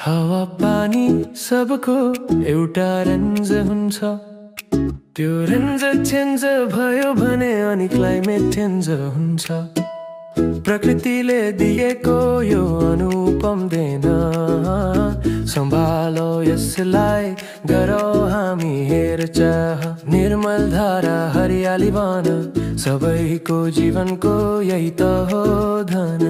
हावा पानी सबको एउटा रेन्ज हुन्छ, त्यो रेन्ज चेन्ज भयो भने अनि क्लाइमेट चेन्ज हुन्छ। प्रकृतिले दिएको यो अनुपम देन, सम्भालो यसलाई गरौ हामी हेरचाह। निर्मल धारा हरियाली वन, सबैको जीवनको यही त हो धन।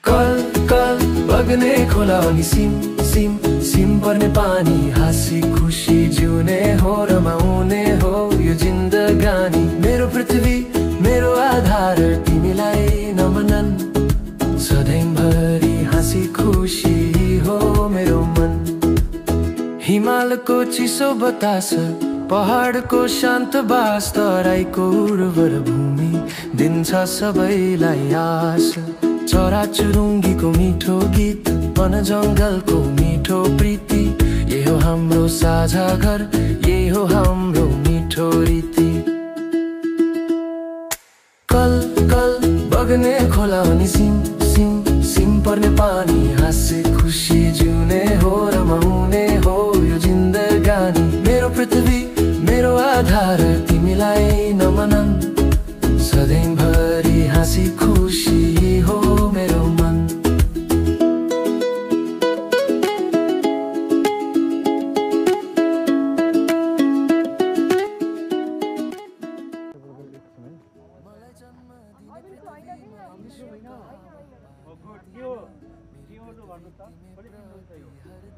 कल कल बग्ने खोला अनि सिम सिम सिम पर्ने पानी, हाँसी खुसी जिउने हो रमाउने हो यो जिन्दगानी। मेरो पृथ्वी मेरो आधार तिमीलाई नमनन, सधैँभरि हाँसी खुसी हो मेरो मन। हिमालको चिसो बतास, पहाडको शान्त बास, तराईको उर्वर भूमि दिन्छ सबैलाई आश। चरा चुरुङ्गीको मिठो गीत, वन जङ्गलको मिठो प्रीति, ये हो हाम्रो साझा घर, ये हो हाम्रो मिठो रीति। कल कल बग्ने खोला अनि सिम सिम सिम पर्ने पानी, हाँसे खुसी जिउने हो रमाउने हो यो जिन्दगानी। मेरो पृथ्वी मेरो आधार तिमीलाई नमनन, सधैँभरि हाँसी खुसी हो मेरो मन।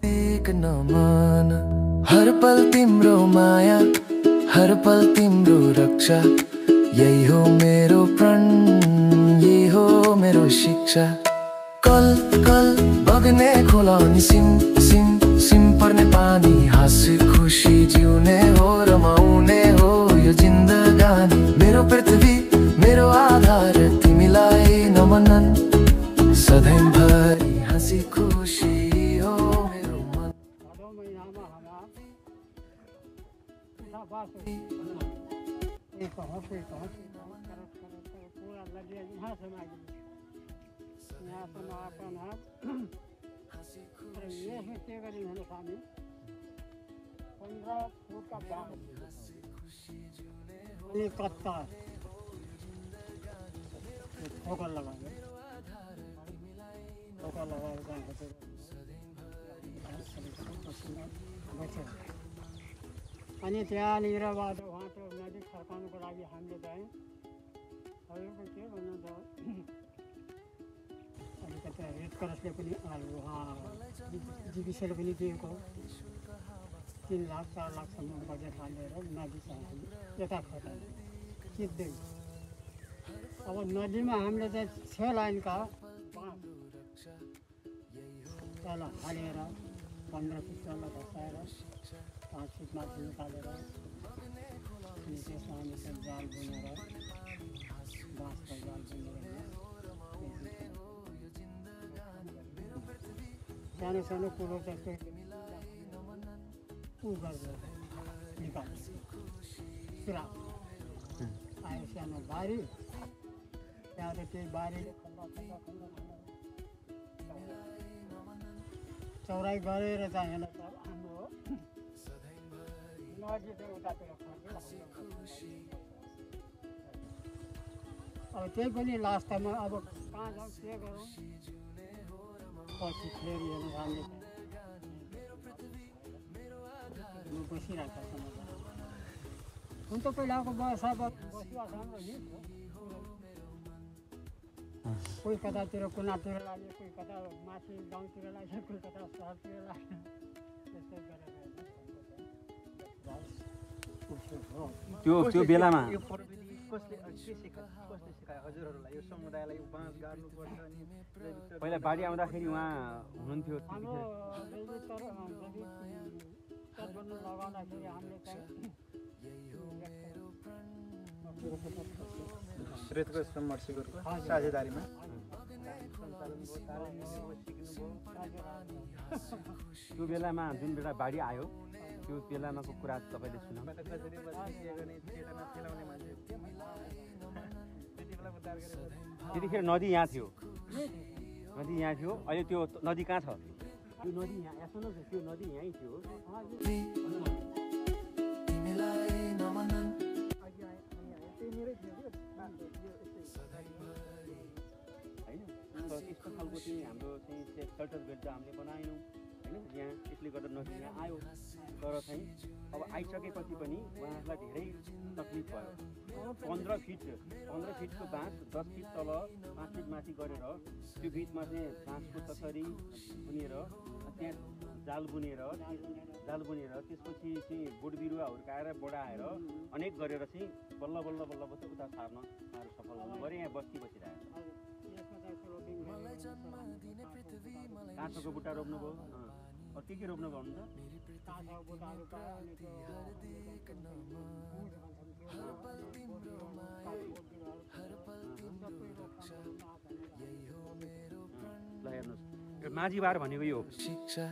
एक नमन, हर पल तिम्रो माया, हर पल तिम्रो रक्षा, यही हो मेरो प्रण, यही हो मेरो शिक्षा। कल कल बग्ने खोला अनि सिम सिम सिम पर्ने पानी, हाँसी खुसी जिउने हो रमाउने हो यो जिन्दगानी। मेरो पृथ्वी मेरो आधार तिमीलाई नमनन, सधैँभरि हाँसी खुसी हो मेरो मन। अनि त्यहाँनिरबाट उहाँ त्यो नदी फर्काउनुको लागि हामीले गयौँ। अरूको के भन्नु त, अलिकति रेड क्रसले पनि जिबिसीले पनि दिएको 3 लाख 4 लाखसम्म बजेट हालेर नदी चाहिँ यता फर्कायौँ सिधै। अब नदीमा हामीले चाहिँ 6 लाइनका बाँस तल हालेर 15 फिट तल घसाएर 5 फिट माथि निकालेर अनि त्यसमा हामी चाहिँ जाल बुनेर बाँसको जाल बुनेर सानो सानो कुरो जस्तो ऊ गरेर निकाल्छ। सुरा आयो सानो बारी, त्यहाँबाट त्यही बारीले खन्दा खन्दा खन्दा खन्दा चौडाइ गरेर चाहिँ हेर्न त हाम्रो नदी चाहिँ उतातिर अब त्यही पनि लास्टमा अब कहाँ जाउँ के गरौँ, पछि फेरि हेर्नु हामीले बसिरहेको छ। हुन त पहिलाको व्यवस्था बसिरहेको हाम्रो नि, कोही कतातिर कुनातिर लाग्यो, कोही कता माथि गाउँतिर लाग्यो, कोही कता सहरतिर लाग्यो, त्यस्तै गरेर त्यो बेलामा कसले सिकायो हजुरहरूलाई यो समुदायलाई बाँस गाड्नुपर्छ? अनि पहिला बाढी आउँदाखेरि उहाँ हुनुहुन्थ्यो? लगाउँदाखेरि हामीले चाहिँ रेतको समर्सिबलको साझेदारीमा त्यो बेलामा जुन बेला बाढी आयो त्यो बेलामाको कुरा तपाईँले सुन्नु। त्यतिखेर नदी यहाँ थियो, अहिले त्यो नदी कहाँ छ? त्यो नदी यहाँ यहाँ सुन्नुहोस् न त्यो नदी यहीँ थियो तिमीलाई नमनन् अघि आएँ अनि आएँ त्यहीँनिरै थियो कि बाटो यो यस्तै होइन तर त्यस्तो खालको चाहिँ हाम्रो चाहिँ सेल्टर बेड त हामीले बनाएनौँ होइन यहाँ यसले गर्दा नदी यहाँ आयो तर चाहिँ अब आइसकेपछि पनि उहाँहरूलाई धेरै तकलिफ भयो 15 फिटको बाँस 10 फिट तल 5 फिट माथि गरेर त्यो बिचमा चाहिँ बाँसको चचरी बुनेर त्यहाँ जाल बुनेर त्यसपछि चाहिँ बोट बिरुवा हुर्काएर बढाएर अनेक गरेर चाहिँ बल्ल बल्ल बल्ल बल्ल उता सार्न उहाँहरू सफल हुनु पऱ्यो यहाँ बस्ती बसिरहेको काँचोको बुट्टा रोप्नुभयो के रोप्नुभयो भन्नु त ल हेर्नुहोस् यो माझीबार भनेको यो शिक्षा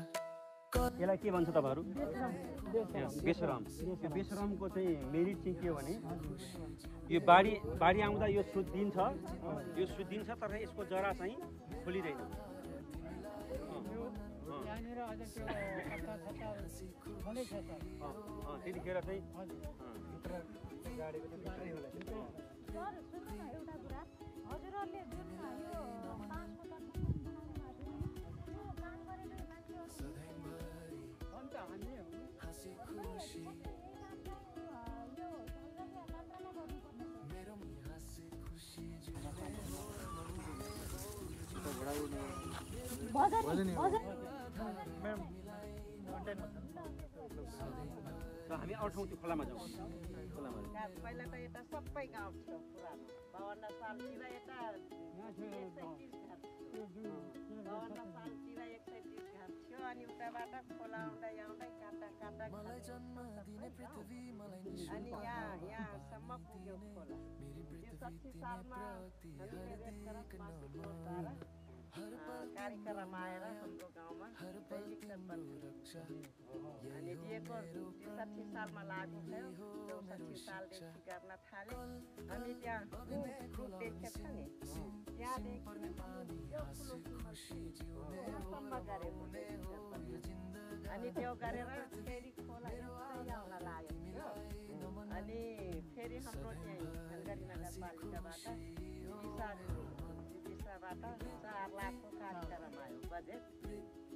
यसलाई के भन्छ तपाईँहरू बेसरम यो बेसरमको चाहिँ मेरिट चाहिँ के हो भने यो बाढी आउँदा यो सुत्दिन्छ तर यसको जरा चाहिँ खोलिँदैन त्यतिखेर चाहिँ गाडीको चाहिँ भित्रै होला सर सुन्नु न एउटा कुरा हजुरहरूले जुन यो बाँसको तत्त्व बनाउनु भएको थियो नि त्यो काम गरेर हामी अर्थौँ त्यो खोलामा जाउँ पहिला त यता सबै गाउँ थियो पुरानो 52 सालतिर यता 130 घर 52 सालतिर 130 घर थियो अनि उताबाट खोला आउँदै काटा अनि यहाँसम्म पुग्यो खोला 60 सालमा कार्यक्रम आएर हाम्रो गाउँमा दैनिक अनि दिएको 60 सालमा लागु भयो 64 सालदेखि गर्न थाल्यो अनि त्यहाँ देखेको छ नि त्यहाँदेखि अनि त्यो गरेर फेरि खोला आउन लागेको थियो अनि फेरि हाम्रो त्यहाँ खलगढी नगरपालिकाबाट 4 लाखको कार्यक्रम आयो बजेट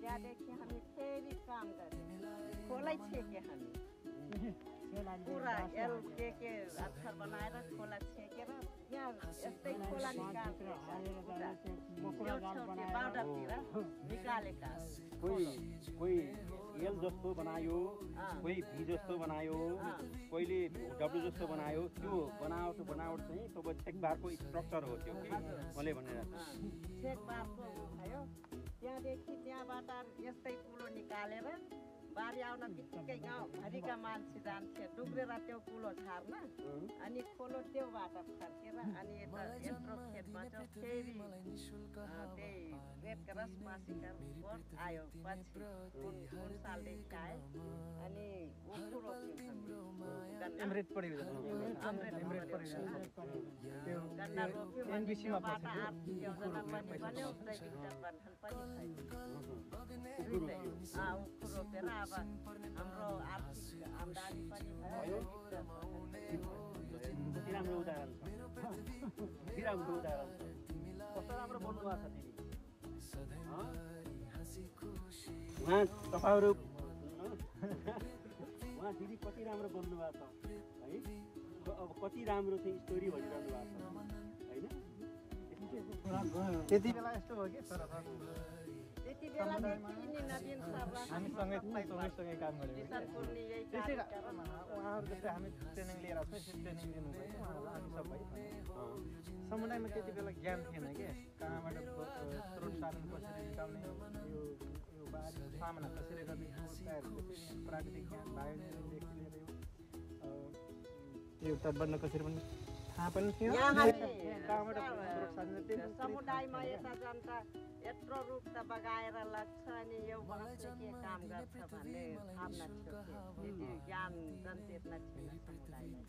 त्यहाँदेखि हामी फेरि काम गऱ्यौँ खोलै छेक्यौँ हामी पुरा के अक्षर बनाएर खोला छेकेर यहाँ यस्तै खोला निकाल्छ बाउडरतिर निकालेका कोही एल जस्तो बनायो कोही भी जस्तो बनायो कोहीले डब्लु जस्तो बनायो त्यो बनावट चाहिँ तपाईँ छेकबारको स्ट्रक्चर हो त्यो मैले भनेर छेकबारको भयो त्यहाँदेखि त्यहाँबाट यस्तै कुलो निकालेर बारी आउन बित्तिकै गाउँभरिका मान्छे जान्थे डुब्रेर त्यो कुलो छार्न अनि खोलो त्योबाट फर्केर अनि यत्रो खेतबाट फेरि त्यही रेड क्रस मासिकर बोर्ड आयो पछि 4 सालदेखि आयो अनि उखु रोप्यौँ एमरेट पढेको गन्ना रोप्यौँ अनि त्योबाट आर्थिक योजना पनि बन्यो दैनिक जनबन्धन पनि भयो उखु रोपेर अब हाम्रो आर्थिक आम्दानी पनि भयो कति राम्रो उदाहरण कस्तो राम्रो बोल्नुभएको छ दिदी उहाँ तपाईँहरू उहाँ दिदी कति राम्रो बोल्नुभएको छ है अब कति राम्रो चाहिँ स्टोरी भनिरहनु भएको छ होइन त्यति बेला यस्तो हो कि तर त्यति बेलादेखि नि नवीन सरलाई हामी सँगै काम गऱ्यौँ त्यसै उहाँहरू जस्तै हामी ट्रेनिङ लिएर आउँछ ट्रेनिङ दिनुभयो उहाँहरूलाई हामी सबै समुदायमा त्यति बेला ज्ञान थिएन कि कहाँबाट स्रोत साधन कसरी निकाल्ने यो बारी सामना कसरी गर्ने प्राकृतिक ज्ञान बायोदेखि लिएर यो तटबन्ध कसरी पनि थाहा पनि थियो यहाँ कहाँबाट हामी समुदायमा यता जान्छ यत्रो रुख त बगाएर लाग्छ अनि यो बाँसले के काम गर्छ भन्ने भावना थियो त्यति ज्ञान जनचेतना थिएन समुदायलाई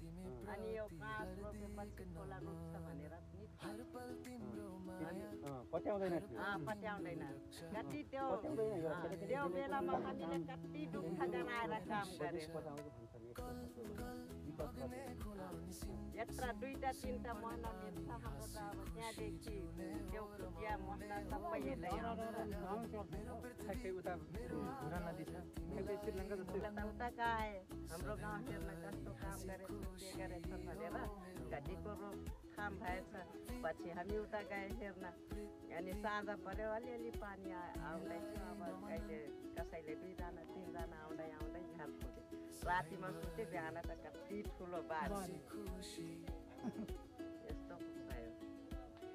अनि यो बाँस रोपेपछि खोला रोप्छ भनेर पत्याउँदैन थियो पत्याउँदैन कति त्यो बेलामा हामीले कति दुःख गराएर काम गरे यत्र 2-3 महिना मिल्छ हाम्रो त अब त्यहाँदेखि त्यो खुटिया मसला सबै ठ्याक्कै उता भुरा नदी छ ठ्याक्कै श्रीलङ्का जस्तै उता गए हाम्रो गाउँ हेर्न कस्तो काम गरेछ के गरेछ भनेर घटीको रोकथाम भएछ पछि हामी उता गए हेर्न अनि साँझ पर्यो अलिअलि पानी आउँदैछ अब कहिले कसैले 2जना 3जना आउँदै आउँदै घर पुग्यो रातिमा सुत्यो बिहान त कति ठुलो बारी यस्तो भयो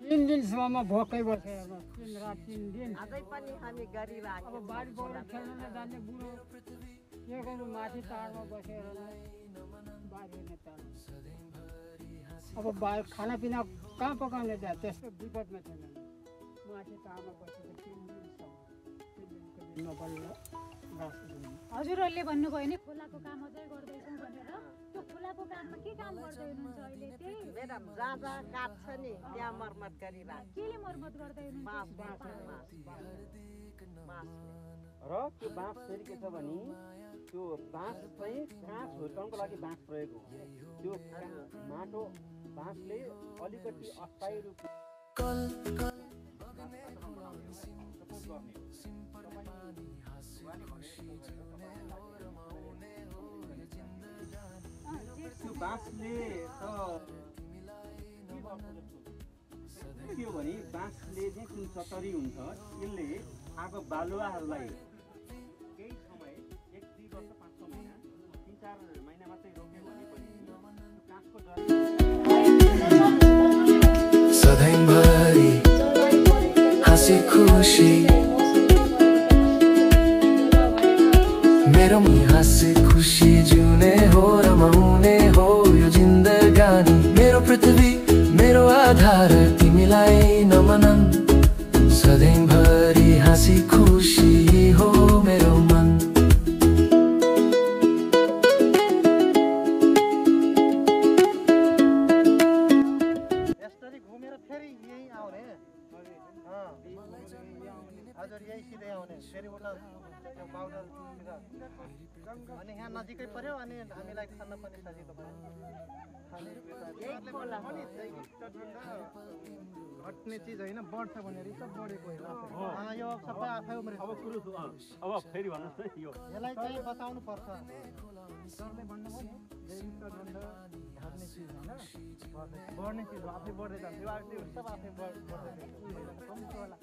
3 दिनसम्म भोकै बसेर 3 रात 3 दिन अझै पनि हामी गरिराख्यौँ अब बारी बौरा खेल्न नजान्ने बुढो के गर्नु माथि टारमा बसेर बारी हेर्ने त अब खानापिना कहाँ पकाउने त त्यस्तो विपदमा थिएन माथि टारमा बसेर 3 दिनसम्म 3 दिनको दिनमा बल्ल हजुरहरूले भन्नुभयो नि खोलाको काम अझै गर्दैछौँ भनेर त्यो खोलाको काममा के काम गर्दै हुनुहुन्छ अहिले त्यही म्याडम जहाँ जहाँ काट्छ नि त्यहाँ मर्मत गरिराख्छ केले मर्मत गर्दै हुनुहुन्छ र त्यो बाँस फेरि के छ भने त्यो बाँस चाहिँ काँच हुर्काउनको लागि बाँस प्रयोग हो त्यो माटो बाँसले अलिकति अस्थायी रूपमा त्यो बाँसले त के हो भने बाँसले चाहिँ जुन चटरी हुन्छ यसले आगो बालुवाहरूलाई केही समय 1-2 वर्ष 5-6 महिना 3-4 महिना मात्रै रोक्यो भने पनि काठको सधैँभरि हाँसी खुसी मेरो हाँसी खुसी जिउने हो रमाउने हो यो जिन्दगानी मेरो पृथ्वी मेरो आधार तिमीलाई नमनन् सधैँभरि हाँसी खुसी हो मेरो मन यसरी घुमेर फेरि यही आउने हजुर यही सिधै आउने फेरि उता त्यो बाउडरतिर अनि यहाँ नजिकै पर्यो अनि हामीलाई खान पनि सजिलो भयो घट्ने चिज होइन बढ्छ भनेर सब बढेको होइन यो सबै आफै उम्रेको अब फेरि भन्नुहोस् न यो यसलाई चाहिँ बचाउनु पर्छ सरले भन्नुभयो नि जैविक गन्ध घट्ने चिज होइन बढ्ने चिज हो आफै बढ्दै जान्छ यो सब आफै बढ्दै जान्छ कम्ती होला